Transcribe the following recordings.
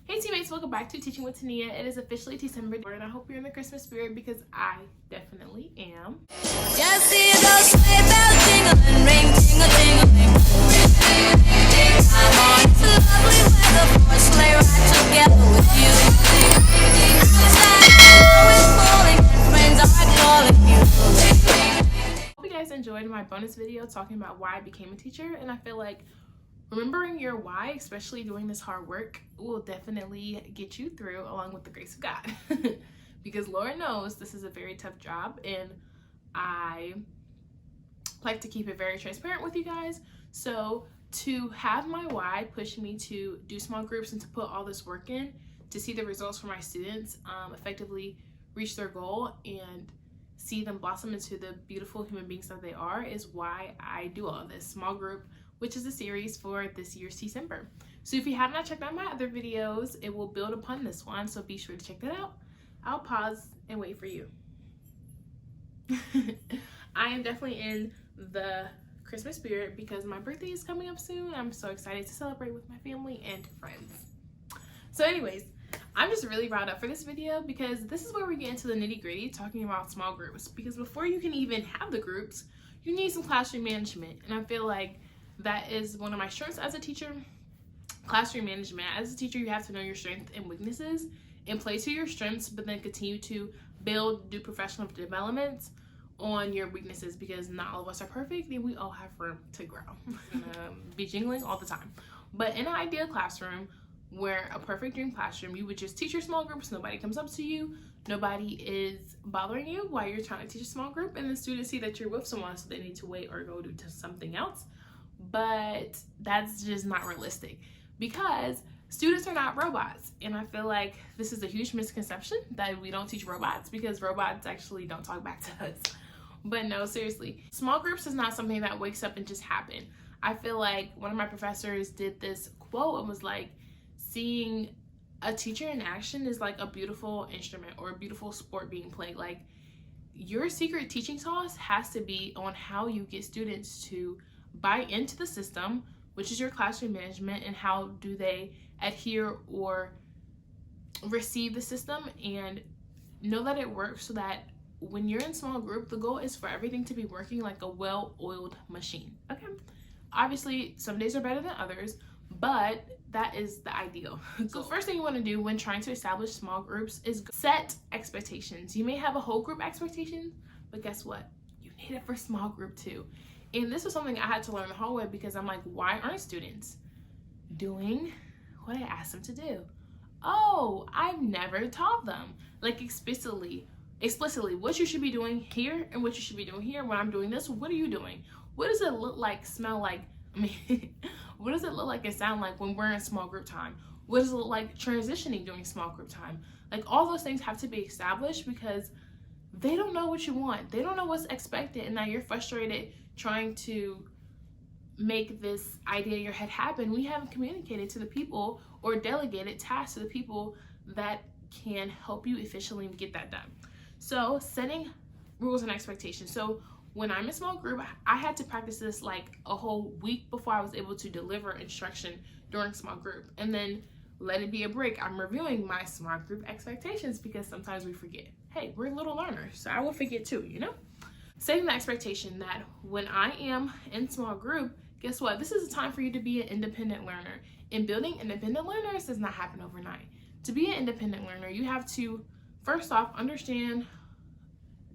Hey teammates, welcome back to Teaching with Tania. It is officially Tecember, and I hope you're in the Christmas spirit because I definitely am. Just see those sleigh bells jingling, ring, ting-a-ting-a-ling. Come on, it's lovely weather for a sleigh ride together with you. Outside, snow is falling and friends are calling you. Hope you guys enjoyed my bonus video talking about why I became a teacher, and I feel like remembering your why, especially doing this hard work, will definitely get you through along with the grace of God. Because Lord knows this is a very tough job, and I like to keep it very transparent with you guys. So to have my why push me to do small groups and to put all this work in to see the results for my students effectively reach their goal and see them blossom into the beautiful human beings that they are is why I do all of this. Small group, which is a series for this year's Tecember. So if you have not checked out my other videos, it will build upon this one, so be sure to check that out. I'll pause and wait for you. I am definitely in the Christmas spirit because my birthday is coming up soon. I'm so excited to celebrate with my family and friends. So anyways, I'm just really riled up for this video because this is where we get into the nitty-gritty talking about small groups, because before you can even have the groups, you need some classroom management, and I feel like that is one of my strengths as a teacher. Classroom management. As a teacher, you have to know your strengths and weaknesses and play to your strengths, but then continue to do professional developments on your weaknesses, because not all of us are perfect and we all have room to grow. Be jingling all the time. But in an ideal classroom, where a perfect dream classroom, you would just teach your small groups, nobody comes up to you, nobody is bothering you while you're trying to teach a small group, and the students see that you're with someone so they need to wait or go do something else. But that's just not realistic because students are not robots, and I feel like this is a huge misconception that we don't teach robots because robots actually don't talk back to us. But no, seriously, small groups is not something that wakes up and just happen. I feel like one of my professors did this quote and was like, seeing a teacher in action is like a beautiful instrument or a beautiful sport being played. Like, your secret teaching sauce has to be on how you get students to buy into the system, which is your classroom management, and how do they adhere or receive the system and know that it works, so that when you're in small group, the goal is for everything to be working like a well-oiled machine. Okay, obviously some days are better than others, but that is the ideal. So the first thing you want to do when trying to establish small groups is set expectations. You may have a whole group expectation, but guess what? You need it for small group too. And this was something I had to learn the hard way, because I'm like, why aren't students doing what I asked them to do? Oh, I've never taught them, like explicitly what you should be doing here and what you should be doing here. When I'm doing this, what are you doing? What does it look like, smell like? I mean, what does it look like and sound like when we're in small group time? What does it look like transitioning during small group time? Like, all those things have to be established because they don't know what you want. They don't know what's expected, and now you're frustrated trying to make this idea in your head happen. We haven't communicated to the people or delegated tasks to the people that can help you efficiently get that done. So setting rules and expectations. So when I'm in small group, I had to practice this like a whole week before I was able to deliver instruction during small group, and then let it be a break. I'm reviewing my small group expectations because sometimes we forget. Hey, we're little learners, so I will forget too, you know? Setting the expectation that when I am in small group, guess what? This is a time for you to be an independent learner. And building independent learners does not happen overnight. To be an independent learner, you have to, first off, understand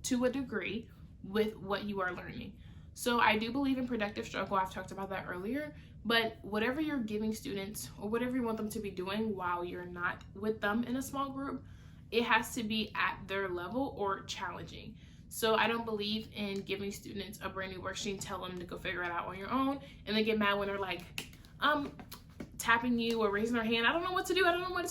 to a degree with what you are learning. So I do believe in productive struggle. I've talked about that earlier, but whatever you're giving students or whatever you want them to be doing while you're not with them in a small group, it has to be at their level or challenging. So I don't believe in giving students a brand new worksheet and tell them to go figure it out on your own, and they get mad when they're like tapping you or raising their hand. I don't know what to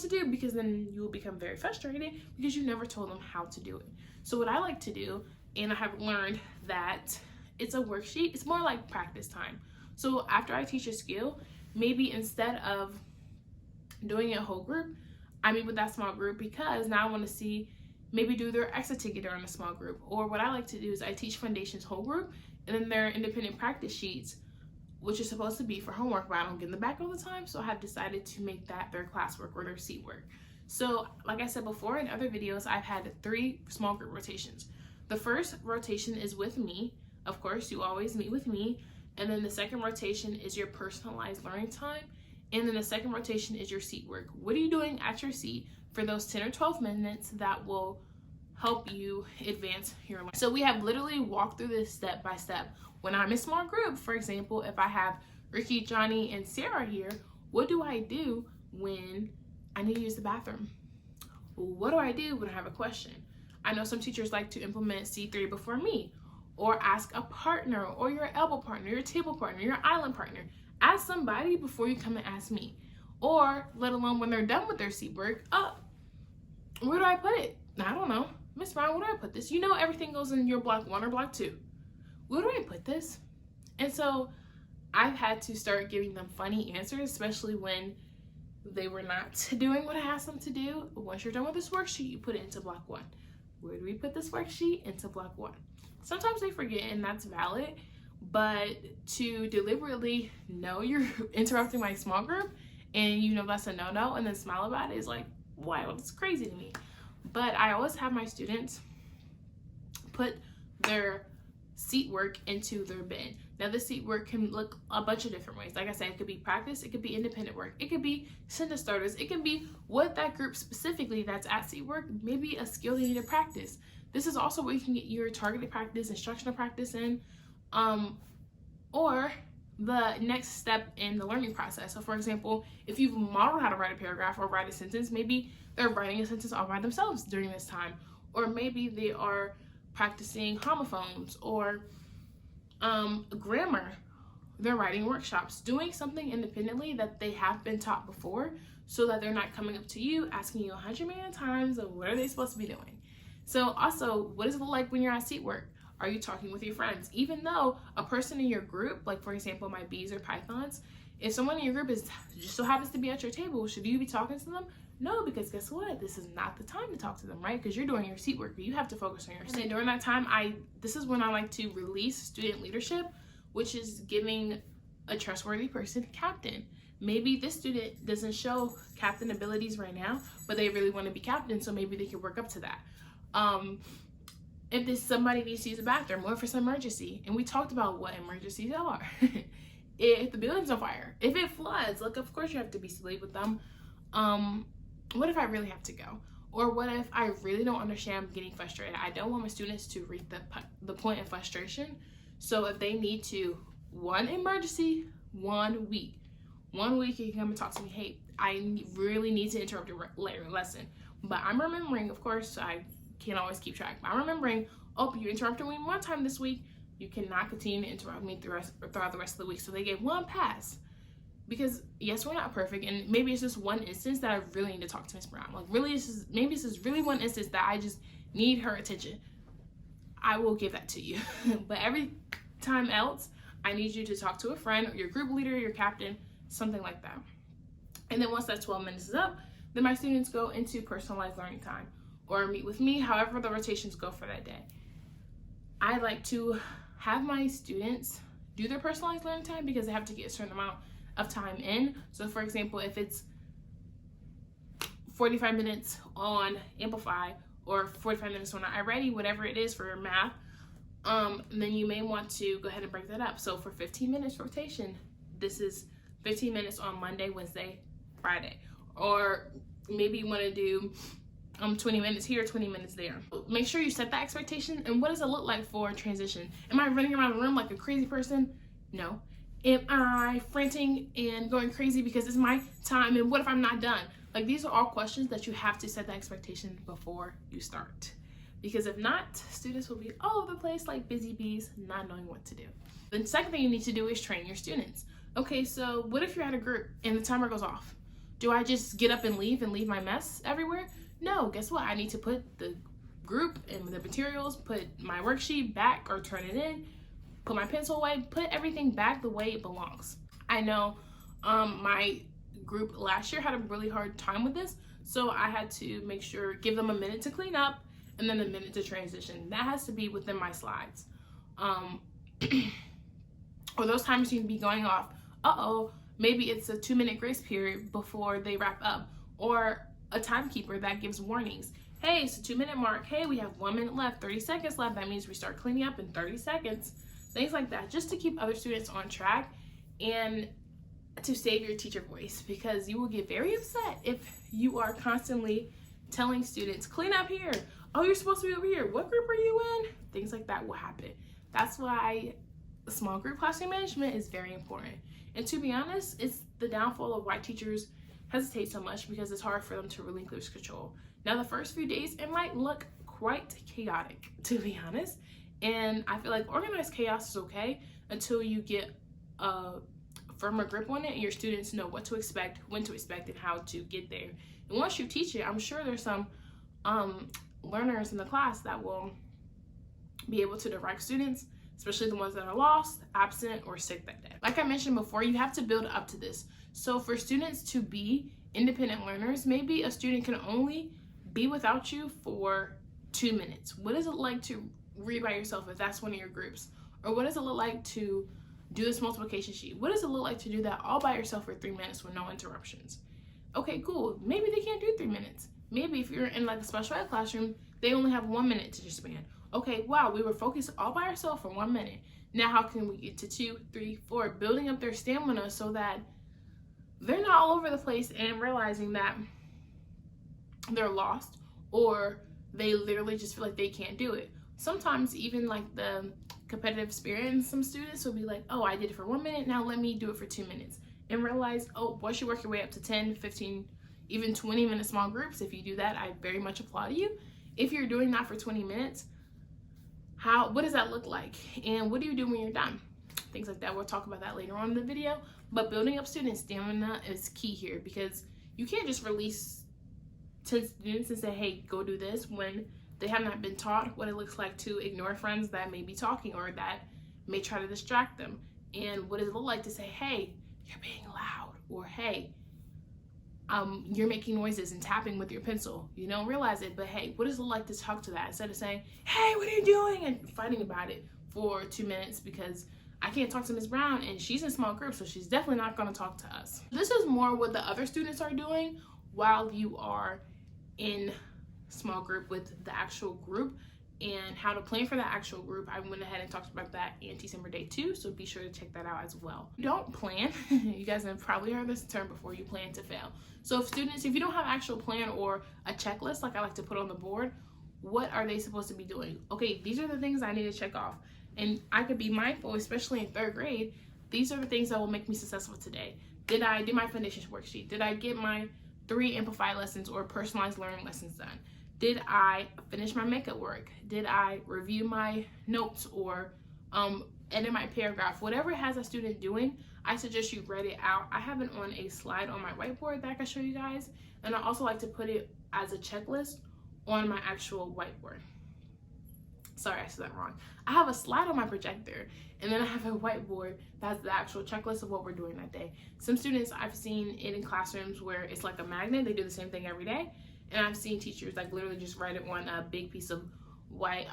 do, because then you will become very frustrated because you never told them how to do it. So what I like to do, and I have learned that it's a worksheet, it's more like practice time. So after I teach a skill, maybe instead of doing a whole group, I meet with that small group because now I want to see, maybe do their exit ticket during a small group. Or what I like to do is I teach foundations whole group, and then their independent practice sheets which is supposed to be for homework, but I don't get them back all the time, so I have decided to make that their classwork or their seat work. So like I said before in other videos, I've had 3 small group rotations. The first rotation is with me. Of course, you always meet with me. And then the second rotation is your personalized learning time. And then the second rotation is your seat work. What are you doing at your seat for those 10 or 12 minutes that will help you advance your learning? So we have literally walked through this step by step. When I'm in small group, for example, if I have Ricky, Johnny, and Sarah here, what do I do when I need to use the bathroom? What do I do when I have a question? I know some teachers like to implement C3 before me, or ask a partner, or your elbow partner, your table partner, your island partner. Ask somebody before you come and ask me. Or, let alone when they're done with their seat work, where do I put it? I don't know. Miss Brown, where do I put this? You know everything goes in your block 1 or block 2. Where do I put this? And so I've had to start giving them funny answers, especially when they were not doing what I asked them to do. Once you're done with this worksheet, you put it into block 1. Where do we put this worksheet? Into block 1. Sometimes they forget, and that's valid, but to deliberately know you're interrupting my small group and you know that's a no-no and then smile about it is like, wow, it's crazy to me. But I always have my students put their seat work into their bin. Now the seat work can look a bunch of different ways. Like I said, it could be practice, it could be independent work, it could be sentence starters, it can be what that group specifically that's at seat work, maybe a skill they need to practice. This is also where you can get your targeted practice, instructional practice in, or the next step in the learning process. So for example, if you've modeled how to write a paragraph or write a sentence, maybe they're writing a sentence all by themselves during this time, or maybe they are practicing homophones or grammar. They're writing workshops, doing something independently that they have been taught before, so that they're not coming up to you asking you 100 million times of what are they supposed to be doing. So also, what does it look like when you're at seat work? Are you talking with your friends? Even though a person in your group, like for example my bees or pythons, if someone in your group is just so happens to be at your table, should you be talking to them? No, because guess what? This is not the time to talk to them, right? Because you're doing your seat work, but you have to focus on your seat. And during that time, this is when I like to release student leadership, which is giving a trustworthy person captain. Maybe this student doesn't show captain abilities right now, but they really want to be captain, so maybe they can work up to that. If somebody needs to use the bathroom, or if it's an emergency, and we talked about what emergencies are. If the building's on fire, if it floods, look, of course you have to be sleep with them. What if I really have to go? Or what if I really don't understand, I'm getting frustrated? I don't want my students to reach the point of frustration. So if they need to, one emergency, 1 week. 1 week you can come and talk to me, hey, I really need to interrupt your lesson. But I'm remembering, of course, I can't always keep track. But I'm remembering, oh, you interrupted me 1 time this week. You cannot continue to interrupt me throughout the rest of the week. So they get 1 pass. Because yes, we're not perfect, and maybe it's just 1 instance that I really need to talk to Miss Brown. Like really, maybe it's just really 1 instance that I just need her attention. I will give that to you. But every time else, I need you to talk to a friend, or your group leader, your captain, something like that. And then once that 12 minutes is up, then my students go into personalized learning time or meet with me, however the rotations go for that day. I like to have my students do their personalized learning time because they have to get a certain amount of time in. So for example, if it's 45 minutes on Amplify or 45 minutes on iReady, whatever it is for math, then you may want to go ahead and break that up. So for 15 minutes rotation, this is 15 minutes on Monday, Wednesday, Friday. Or maybe you want to do 20 minutes here, 20 minutes there. Make sure you set that expectation. And what does it look like for transition? Am I running around the room like a crazy person? No. Am I frantic and going crazy because it's my time, and what if I'm not done? Like, these are all questions that you have to set the expectation before you start. Because if not, students will be all over the place like busy bees, not knowing what to do. The second thing you need to do is train your students. Okay, so what if you're at a group and the timer goes off? Do I just get up and leave my mess everywhere? No, guess what? I need to put the group and the materials, put my worksheet back or turn it in, put my pencil away, put everything back the way it belongs. I know my group last year had a really hard time with this, so I had to make sure, give them a minute to clean up and then a minute to transition. That has to be within my slides. or those timers need to be going off. Maybe it's a 2-minute grace period before they wrap up, or a timekeeper that gives warnings. Hey, it's a 2-minute mark. Hey, we have 1 minute left, 30 seconds left. That means we start cleaning up in 30 seconds. Things like that, just to keep other students on track and to save your teacher voice, because you will get very upset if you are constantly telling students, clean up here. Oh, you're supposed to be over here. What group are you in? Things like that will happen. That's why small group classroom management is very important. And to be honest, it's the downfall of why teachers hesitate so much, because it's hard for them to relinquish control. Now, the first few days, it might look quite chaotic, to be honest. And I feel like organized chaos is okay until you get a firmer grip on it and your students know what to expect, when to expect, and how to get there. And once you teach it, I'm sure there's some learners in the class that will be able to direct students, especially the ones that are lost, absent, or sick that day. Like I mentioned before, you have to build up to this. So for students to be independent learners, maybe a student can only be without you for 2 minutes. What does it like to read by yourself if that's one of your groups? Or what does it look like to do this multiplication sheet? What does it look like to do that all by yourself for 3 minutes with no interruptions? Okay, cool. Maybe they can't do 3 minutes. Maybe if you're in like a special ed classroom, they only have 1 minute to just span. Okay, wow, we were focused all by ourselves for 1 minute. Now how can we get to 2, 3, 4, building up their stamina so that they're not all over the place and realizing that they're lost, or they literally just feel like they can't do it. Sometimes even like the competitive spirit in some students will be like, oh, I did it for 1 minute, now let me do it for 2 minutes. And realize, oh, once you work your way up to 10, 15, even 20-minute small groups, if you do that, I very much applaud you. If you're doing that for 20 minutes, what does that look like? And what do you do when you're done? Things like that. We'll talk about that later on in the video. But building up student stamina is key here, because you can't just release 10 students and say, hey, go do this, when they have not been taught what it looks like to ignore friends that may be talking or that may try to distract them. And what does it look like to say, hey, you're being loud, or hey, you're making noises and tapping with your pencil. You don't realize it, but hey, what does it look like to talk to that instead of saying, hey, what are you doing, and fighting about it for 2 minutes because I can't talk to Ms. Brown and she's in small groups, so she's definitely not going to talk to us. This is more what the other students are doing while you are in small group with the actual group, and how to plan for the actual group. I went ahead and talked about that in Tecember day 2, so be sure to check that out as well. Don't plan. You guys have probably heard this term before, you plan to fail. So if you don't have an actual plan or a checklist like I like to put on the board, what are they supposed to be doing? Okay, these are the things I need to check off. And I could be mindful, especially in 3rd grade, these are the things that will make me successful today. Did I do my foundations worksheet? Did I get my 3 amplified lessons or personalized learning lessons done? Did I finish my makeup work? Did I review my notes or edit my paragraph? Whatever it has a student doing, I suggest you write it out. I have it on a slide on my whiteboard that I can show you guys. And I also like to put it as a checklist on my actual whiteboard. Sorry, I said that wrong. I have a slide on my projector, and then I have a whiteboard that's the actual checklist of what we're doing that day. Some students, I've seen it in classrooms where it's like a magnet. They do the same thing every day. And I've seen teachers like literally just write it on a big piece of white,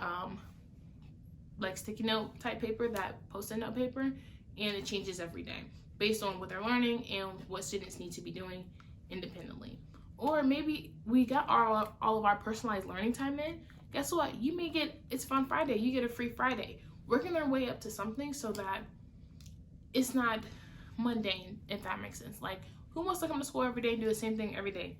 like sticky note type paper, that post-it note paper, and it changes every day based on what they're learning and what students need to be doing independently. Or maybe we got all of our personalized learning time in. Guess what? You may get, it's Fun Friday, you get a free Friday. Working their way up to something so that it's not mundane, if that makes sense. Like, who wants to come to school every day and do the same thing every day?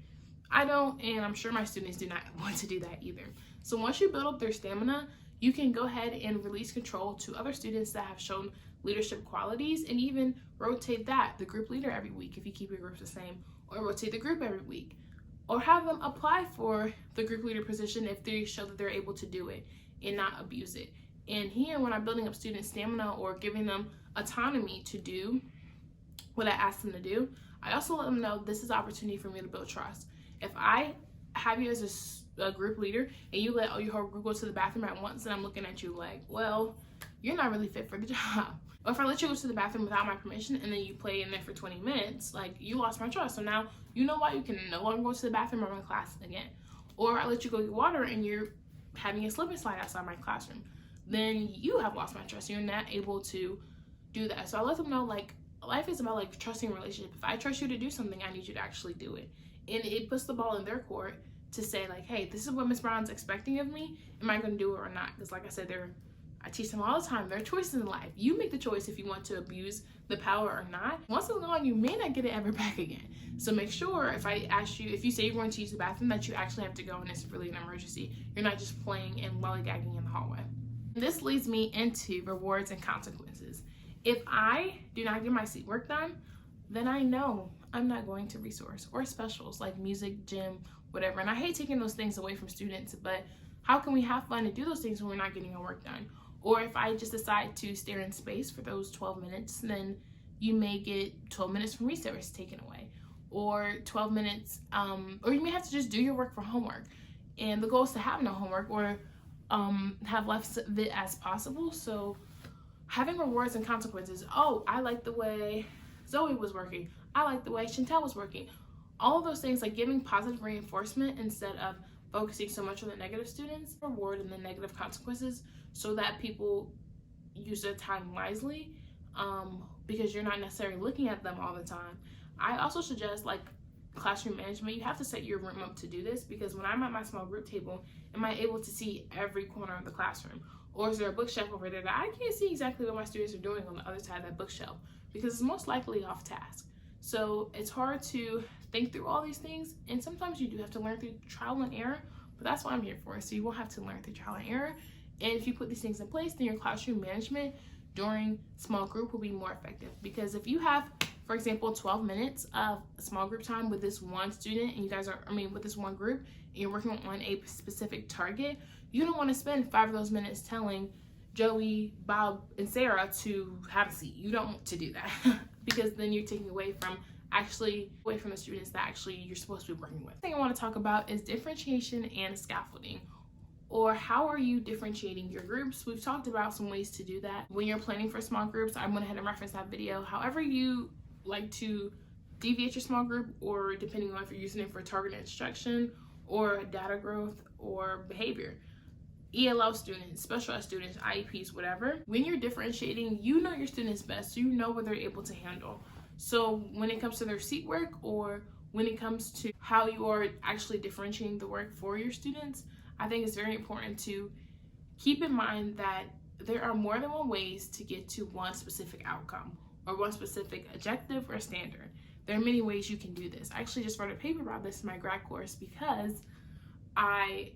I don't, and I'm sure my students do not want to do that either. So once you build up their stamina, you can go ahead and release control to other students that have shown leadership qualities, and even rotate the group leader every week if you keep your groups the same, or rotate the group every week, or have them apply for the group leader position if they show that they're able to do it and not abuse it. And here, when I'm building up student stamina or giving them autonomy to do what I ask them to do, I also let them know this is an opportunity for me to build trust. If I have you as a group leader and you let your whole group go to the bathroom at once, and I'm looking at you like, well, you're not really fit for the job. Or if I let you go to the bathroom without my permission and then you play in there for 20 minutes, like, you lost my trust. So now you know why you can no longer go to the bathroom or my class again. Or I let you go get water and you're having a slip and slide outside my classroom. Then you have lost my trust. You're not able to do that. So I let them know, like, life is about like trusting a relationship. If I trust you to do something, I need you to actually do it. And it puts the ball in their court to say, like, hey, this is what Miss Brown's expecting of me. Am I going to do it or not? Because like I said, I teach them all the time. There are choices in life. You make the choice if you want to abuse the power or not. Once it's gone, you may not get it ever back again. So make sure if I ask you, if you say you're going to use the bathroom, that you actually have to go and it's really an emergency. You're not just playing and lollygagging in the hallway. This leads me into rewards and consequences. If I do not get my seat work done, then I know I'm not going to resource or specials like music, gym, whatever. And I hate taking those things away from students, but how can we have fun and do those things when we're not getting our work done? Or if I just decide to stare in space for those 12 minutes, then you may get 12 minutes from resource taken away, or 12 minutes, or you may have to just do your work for homework. And the goal is to have no homework or have less of it as possible. So having rewards and consequences. Oh, I like the way Zoe was working. I like the way Chantel was working. All of those things, like giving positive reinforcement instead of focusing so much on the negative students. Reward and the negative consequences so that people use their time wisely, because you're not necessarily looking at them all the time. I also suggest, like, classroom management. You have to set your room up to do this, because when I'm at my small group table, am I able to see every corner of the classroom? Or is there a bookshelf over there that I can't see exactly what my students are doing on the other side of that bookshelf, because it's most likely off task. So it's hard to think through all these things, and sometimes you do have to learn through trial and error, but that's what I'm here for. So you won't have to learn through trial and error. And if you put these things in place, then your classroom management during small group will be more effective. Because if you have, for example, 12 minutes of small group time with this one student, and you guys are, with this one group, and you're working on a specific target, you don't want to spend 5 of those minutes telling Joey, Bob, and Sarah to have a seat. You don't want to do that because then you're taking away from the students that actually you're supposed to be working with. The thing I want to talk about is differentiation and scaffolding. Or how are you differentiating your groups? We've talked about some ways to do that. When you're planning for small groups, I went ahead and referenced that video. However you like to deviate your small group, or depending on if you're using it for targeted instruction or data growth or behavior. ELL students, special ed students, IEPs, whatever. When you're differentiating, you know your students best, so you know what they're able to handle. So when it comes to their seat work, or when it comes to how you are actually differentiating the work for your students, I think it's very important to keep in mind that there are more than one ways to get to one specific outcome or one specific objective or standard. There are many ways you can do this. I actually just wrote a paper about this in my grad course, because I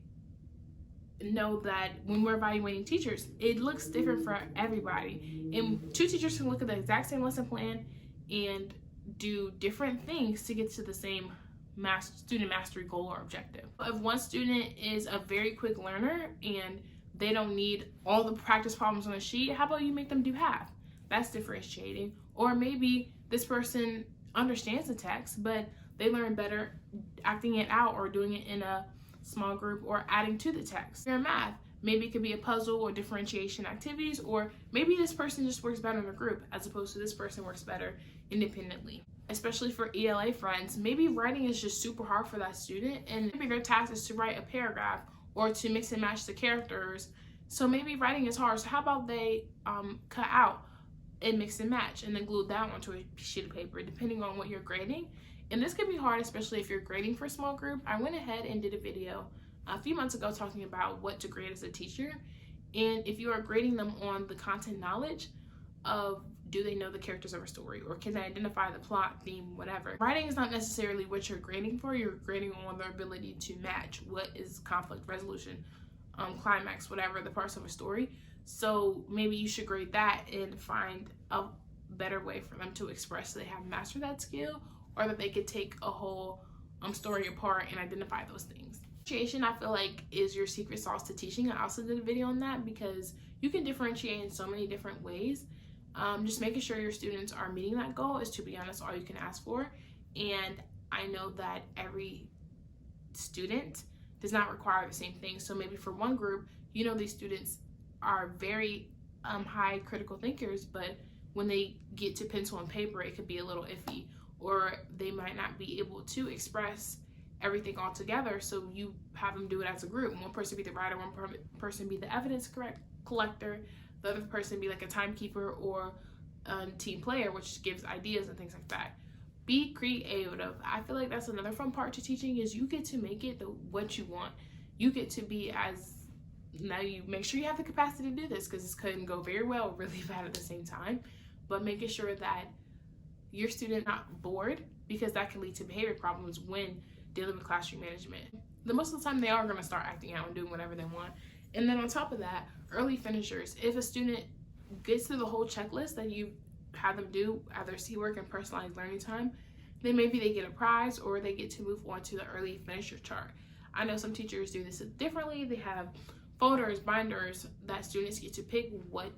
know that when we're evaluating teachers, it looks different for everybody. And 2 teachers can look at the exact same lesson plan and do different things to get to the same student mastery goal or objective. If one student is a very quick learner and they don't need all the practice problems on the sheet, how about you make them do half? That's differentiating. Or maybe this person understands the text, but they learn better acting it out or doing it in a small group or adding to the text. In math, maybe it could be a puzzle or differentiation activities, or maybe this person just works better in a group as opposed to this person works better independently. Especially for ELA friends, maybe writing is just super hard for that student, and maybe their task is to write a paragraph or to mix and match the characters. So maybe writing is hard. So how about they cut out and mix and match and then glue that onto a sheet of paper, depending on what you're grading. And this can be hard, especially if you're grading for a small group. I went ahead and did a video a few months ago talking about what to grade as a teacher. And if you are grading them on the content knowledge of, do they know the characters of a story, or can they identify the plot, theme, whatever. Writing is not necessarily what you're grading for. You're grading on their ability to match what is conflict resolution, climax, whatever, the parts of a story. So maybe you should grade that and find a better way for them to express that they have mastered that skill, or that they could take a whole story apart and identify those things. Differentiation, I feel like, is your secret sauce to teaching. I also did a video on that, because you can differentiate in so many different ways. Just making sure your students are meeting that goal is, to be honest, all you can ask for. And I know that every student does not require the same thing. So maybe for one group, you know, these students are very high critical thinkers, but when they get to pencil and paper, it could be a little iffy, or they might not be able to express everything all together. So you have them do it as a group. One person be the writer, one person be the evidence collector, the other person be like a timekeeper or team player, which gives ideas and things like that. Be creative. I feel like that's another fun part to teaching, is you get to make it what you want. You get to be now you make sure you have the capacity to do this, because this couldn't go very well or really bad at the same time, but making sure that your student not bored, because that can lead to behavior problems when dealing with classroom management. The most of the time they are going to start acting out and doing whatever they want. And then on top of that, early finishers. If a student gets through the whole checklist that you have them do, either C-work and personalized learning time, then maybe they get a prize or they get to move on to the early finisher chart. I know some teachers do this differently. They have folders, binders that students get to pick what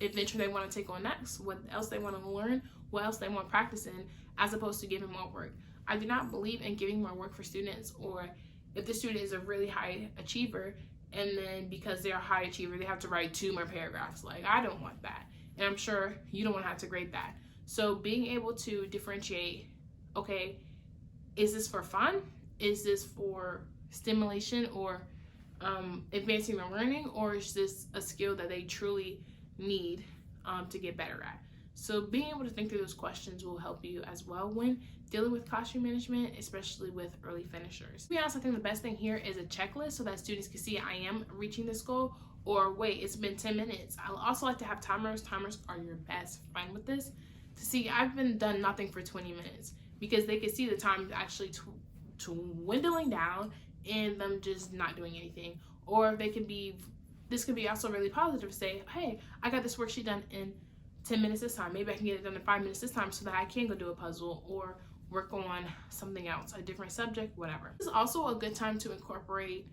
adventure they want to take on next, what else they want to learn, what else they want to practice in, as opposed to giving more work. I do not believe in giving more work for students, or if the student is a really high achiever and then because they're a high achiever they have to write 2 more paragraphs. Like, I don't want that, and I'm sure you don't want to have to grade that. So being able to differentiate, okay, is this for fun? Is this for stimulation or advancing their learning, or is this a skill that they truly need to get better at? So being able to think through those questions will help you as well when dealing with classroom management, especially with early finishers. To be honest, I think the best thing here is a checklist so that students can see I am reaching this goal, or wait, it's been 10 minutes. I also like to have timers. Timers are your best friend with this, to see I've been done nothing for 20 minutes, because they can see the time actually dwindling down and them just not doing anything. Or they could be, this could be also really positive, say, hey, I got this worksheet done in 10 minutes this time. Maybe I can get it done in 5 minutes this time so that I can go do a puzzle or work on something else, a different subject, whatever. This is also a good time to incorporate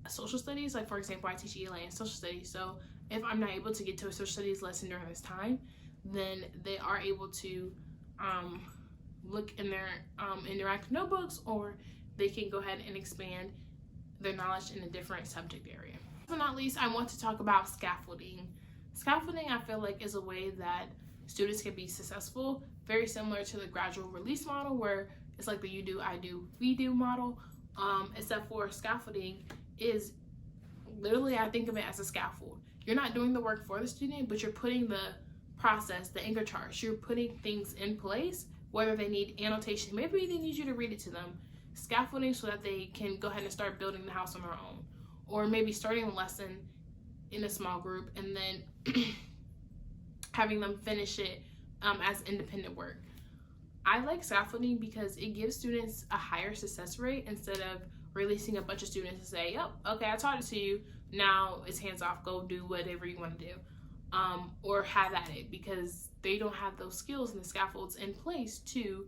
social studies. Like, for example, I teach ELA and social studies. So if I'm not able to get to a social studies lesson during this time, then they are able to look in their interactive notebooks, or they can go ahead and expand their knowledge in a different subject area. Last but not least, I want to talk about scaffolding. Scaffolding, I feel like, is a way that students can be successful, very similar to the gradual release model, where it's like the you do, I do, we do model, except for scaffolding is literally, I think of it as a scaffold. You're not doing the work for the student, but you're putting the process, the anchor charts, you're putting things in place, whether they need annotation, maybe they need you to read it to them, scaffolding so that they can go ahead and start building the house on their own, or maybe starting a lesson in a small group and then having them finish it as independent work. I like scaffolding because it gives students a higher success rate instead of releasing a bunch of students and say, yep, okay, I taught it to you, now it's hands off, go do whatever you want to do, or have at it, because they don't have those skills and the scaffolds in place to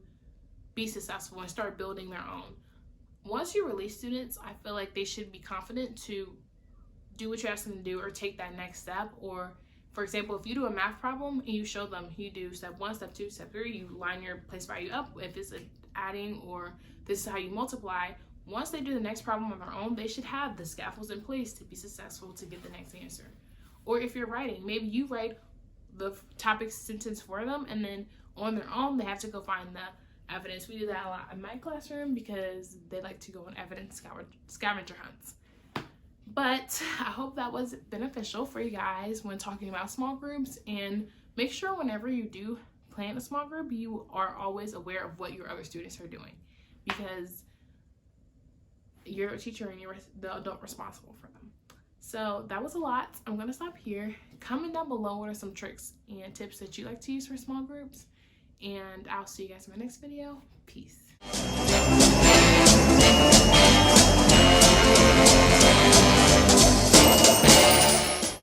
be successful and start building their own. Once you release students, I feel like they should be confident to do what you ask them to do or take that next step. Or, for example, if you do a math problem and you show them, you do step 1, step 2, step 3, you line your place value up, if it's adding or this is how you multiply, once they do the next problem on their own, they should have the scaffolds in place to be successful to get the next answer. Or if you're writing, maybe you write the topic sentence for them, and then on their own, they have to go find the evidence. We do that a lot in my classroom because they like to go on evidence scavenger hunts. But I hope that was beneficial for you guys when talking about small groups, and make sure whenever you do plan a small group, you are always aware of what your other students are doing, because you're a teacher and you're the adult responsible for them. So that was a lot. I'm going to stop here. Comment down below what are some tricks and tips that you like to use for small groups, and I'll see you guys in my next video. Peace.